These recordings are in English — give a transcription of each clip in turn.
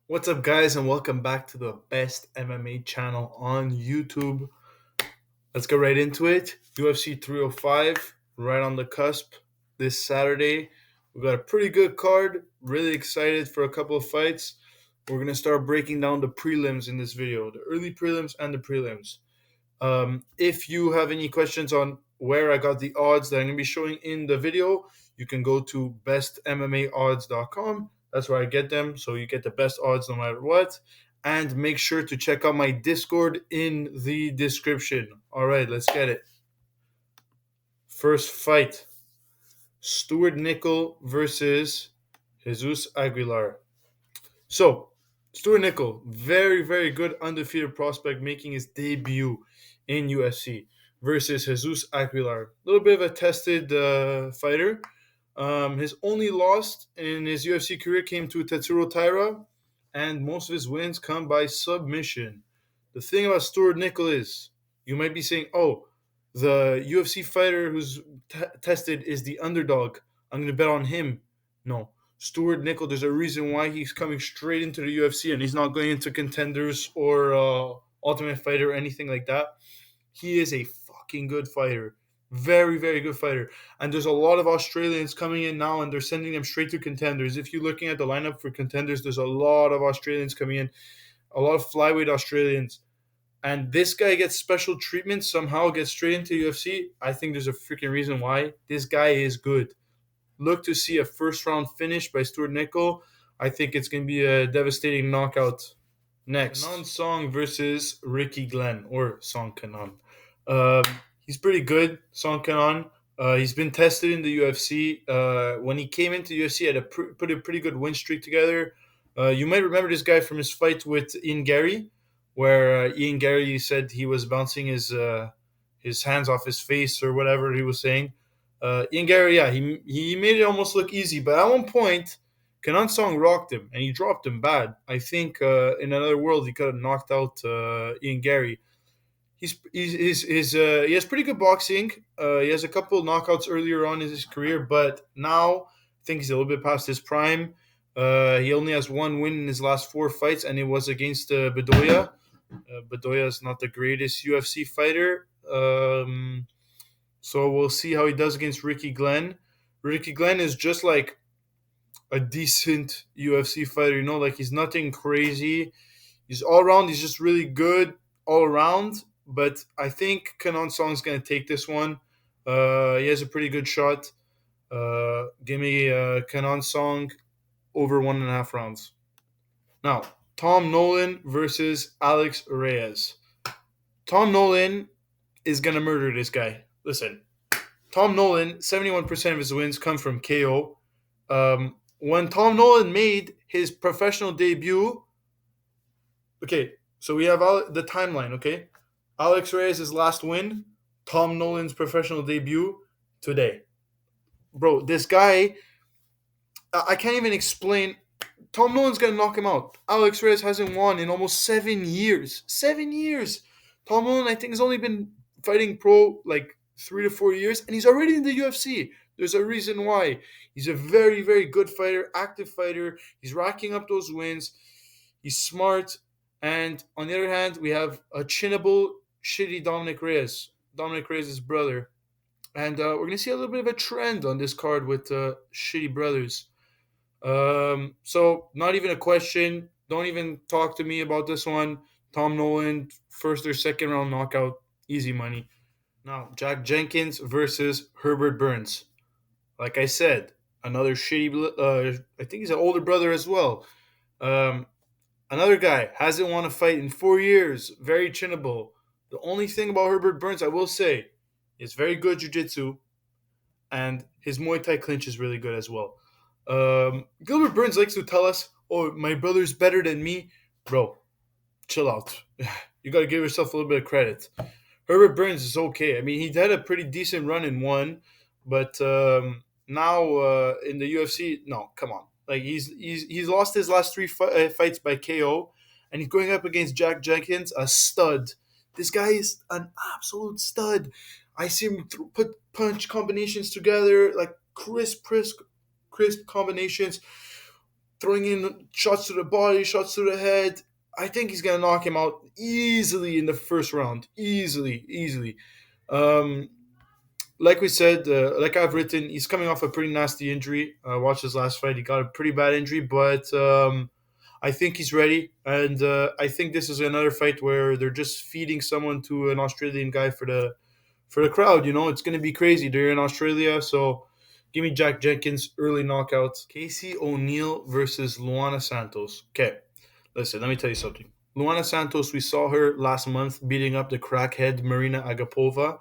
What's up, guys, and welcome back to the best MMA channel on YouTube. Let's get right into it. UFC 305, right on the cusp this Saturday. We've got a pretty good card. Really excited for a couple of fights. We're going to start breaking down the prelims in this video, the early prelims and the prelims. If you have any questions on where I got the odds that I'm going to be showing in the video, you can go to bestmmaodds.com. That's where I get them. So you get the best odds no matter what. And make sure to check out my Discord in the description. All right, let's get it. First fight, Stuart Nickel versus Jesus Aguilar. So, Stuart Nickel, very, very good undefeated prospect making his debut in UFC versus Jesus Aguilar. A little bit of a tested fighter. His only loss in his UFC career came to Tetsuro Taira, and most of his wins come by submission. The thing about Stuart Nickel is, you might be saying, oh, the UFC fighter who's tested is the underdog. I'm going to bet on him. No. Stuart Nickel, there's a reason why he's coming straight into the UFC and he's not going into contenders or Ultimate Fighter or anything like that. He is a fucking good fighter. Very, very good fighter. And there's a lot of Australians coming in now and they're sending them straight to contenders. If you're looking at the lineup for contenders, there's a lot of Australians coming in, a lot of flyweight Australians. And this guy gets special treatment, somehow gets straight into UFC. I think there's a freaking reason why. This guy is good. Look to see a first round finish by Stuart Nickel. I think it's going to be a devastating knockout. Next, Kanan Song versus Ricky Glenn, or Song Kanan. He's pretty good, Song Kanan. He's been tested in the UFC. When he came into the UFC, he had put a pretty good win streak together. You might remember this guy from his fight with Ian Gary, where Ian Gary said he was bouncing his hands off his face or whatever he was saying. Ian Gary, yeah, he made it almost look easy, but at one point, Kanan Song rocked him and he dropped him bad. I think in another world he could have knocked out Ian Gary. He has pretty good boxing. He has a couple knockouts earlier on in his career, but now I think he's a little bit past his prime. He only has one win in his last four fights, and it was against Bedoya. Bedoya is not the greatest UFC fighter. So we'll see how he does against Ricky Glenn. Ricky Glenn is just like a decent UFC fighter, like he's nothing crazy. He's all around, he's just really good all around. But I think Kanan Song's gonna take this one. He has a pretty good shot. Give me Kanan Song over 1.5 rounds. Now, Tom Nolan versus Alex Reyes. Tom Nolan is gonna murder this guy. Listen, Tom Nolan, 71% of his wins come from KO. When Tom Nolan made his professional debut, okay, so we have the timeline, okay? Alex Reyes' last win, Tom Nolan's professional debut today. Bro, this guy, I can't even explain. Tom Nolan's going to knock him out. Alex Reyes hasn't won in almost 7 years. 7 years. Tom Nolan, I think, has only been fighting pro like 3 to 4 years, and he's already in the UFC. There's a reason why. He's a very, very good fighter, active fighter. He's racking up those wins. He's smart. And on the other hand, we have a chinnable, shitty Dominic Reyes. Dominic Reyes' brother. And we're going to see a little bit of a trend on this card with shitty brothers. So not even a question. Don't even talk to me about this one. Tom Nolan, first or second round knockout, easy money. Now, Jack Jenkins versus Herbert Burns. Like I said, another shitty. I think he's an older brother as well. Another guy hasn't won a fight in 4 years. Very chinnable. The only thing about Herbert Burns, I will say, is very good jiu-jitsu, and his Muay Thai clinch is really good as well. Gilbert Burns likes to tell us, "Oh, my brother's better than me." Bro, chill out. You got to give yourself a little bit of credit. Herbert Burns is okay. I mean, he had a pretty decent run in one, but now in the UFC, no, come on. Like he's lost his last three fights by KO, and he's going up against Jack Jenkins, a stud. This guy is an absolute stud. I see him put punch combinations together like crisp combinations. throwing in shots to the body, shots to the head. I think he's gonna knock him out easily in the first round. Easily, easily. Um, like we said, like I've written, he's coming off a pretty nasty injury. Watch his last fight; he got a pretty bad injury, but I think he's ready, and I think this is another fight where they're just feeding someone to an Australian guy for the crowd. You know, it's going to be crazy. They're in Australia, so give me Jack Jenkins early knockout. Casey O'Neill versus Luana Santos. Okay, listen, let me tell you something. Luana Santos, we saw her last month beating up the crackhead Marina Agapova.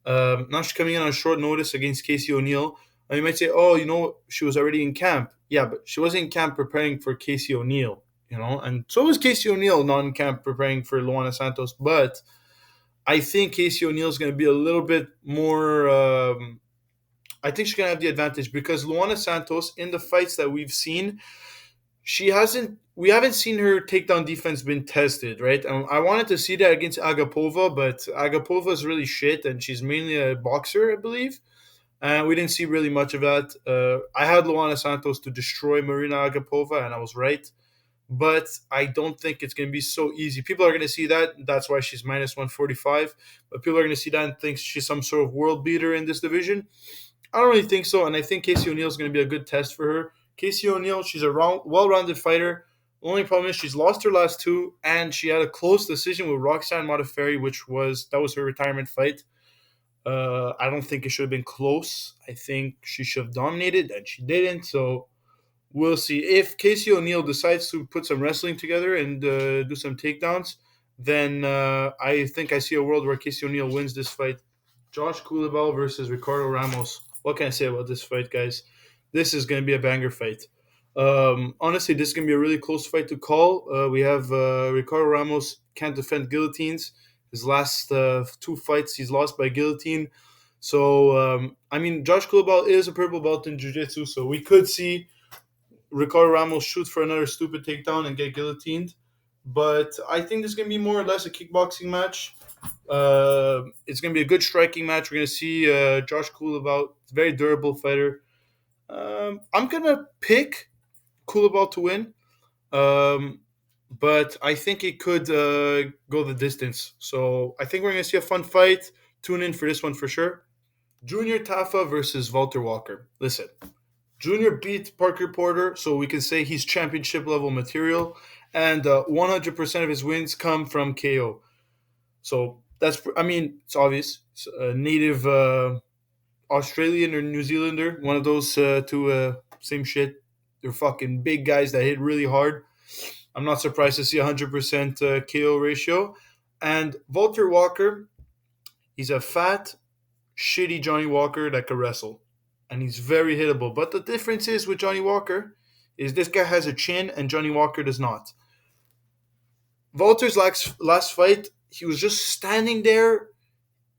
Now she's coming in on short notice against Casey O'Neill. And you might say, oh, you know, she was already in camp. Yeah, but she was in camp preparing for Casey O'Neill, you know, and so was Casey O'Neill not in camp preparing for Luana Santos. But I think Casey O'Neill is going to be a little bit more. I think she's going to have the advantage because Luana Santos, in the fights that we've seen, she hasn't. We haven't seen her takedown defense been tested, right? I wanted to see that against Agapova, but Agapova is really shit, and she's mainly a boxer, I believe. And we didn't see really much of that. I had Luana Santos to destroy Marina Agapova, and I was right. But I don't think it's going to be so easy. People are going to see that. That's why she's minus 145. But people are going to see that and think she's some sort of world beater in this division. I don't really think so. And I think Casey O'Neill is going to be a good test for her. Casey O'Neill, she's a well-rounded fighter. The only problem is she's lost her last two, and she had a close decision with Roxanne Modafferi, that was her retirement fight. I don't think it should have been close. I think she should have dominated, and she didn't. So we'll see. If Casey O'Neill decides to put some wrestling together and do some takedowns, then I think I see a world where Casey O'Neill wins this fight. Josh Kulabal versus Ricardo Ramos. What can I say about this fight, guys? This is going to be a banger fight. Honestly, this is going to be a really close fight to call. We have Ricardo Ramos can't defend guillotines. His last two fights, he's lost by guillotine. So, I mean, Josh Kulabal is a purple belt in jiu-jitsu, so we could see Ricardo Ramos shoot for another stupid takedown and get guillotined. But I think this is going to be more or less a kickboxing match. It's going to be a good striking match. We're going to see Josh Kulabal, very durable fighter. I'm going to pick Kulabal to win. But I think it could go the distance. So I think we're going to see a fun fight. Tune in for this one for sure. Junior Tafa versus Walter Walker. Listen, Junior beat Parker Porter, so we can say he's championship level material, and 100% of his wins come from KO. So I mean, it's obvious. It's a native Australian or New Zealander, one of those two, same shit. They're fucking big guys that hit really hard. I'm not surprised to see 100% KO ratio. And Walter Walker, he's a fat, shitty Johnny Walker that can wrestle. And he's very hittable. But the difference is with Johnny Walker is this guy has a chin and Johnny Walker does not. Walter's last fight, he was just standing there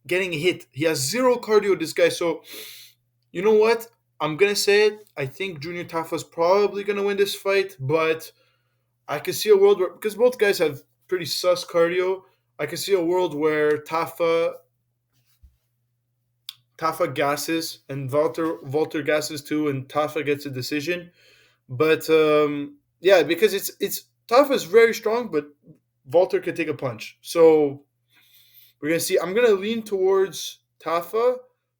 getting hit. He has zero cardio, this guy. So, you know what? I'm going to say it. I think Junior Tafa's probably going to win this fight, but I could see a world where, because both guys have pretty sus cardio, I could see a world where Tafa gasses and Walter gasses too, and Tafa gets a decision. But yeah, because it's Tafa is very strong, but Walter can take a punch. So we're gonna see. I'm gonna lean towards Tafa,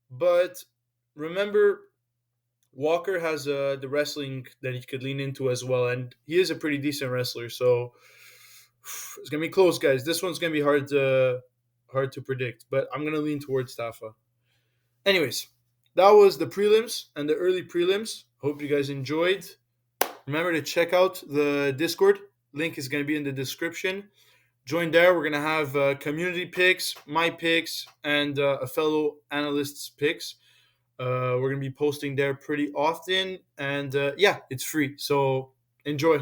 but remember Walker has the wrestling that he could lean into as well, and he is a pretty decent wrestler. So it's gonna be close, guys. This one's gonna be hard to predict, but I'm gonna lean towards Tafa. Anyways, that was the prelims and the early prelims. Hope you guys enjoyed. Remember to check out the Discord. Link is going to be in the description. Join there. We're going to have community picks, my picks, and a fellow analyst's picks. We're going to be posting there pretty often. And yeah, it's free. So enjoy.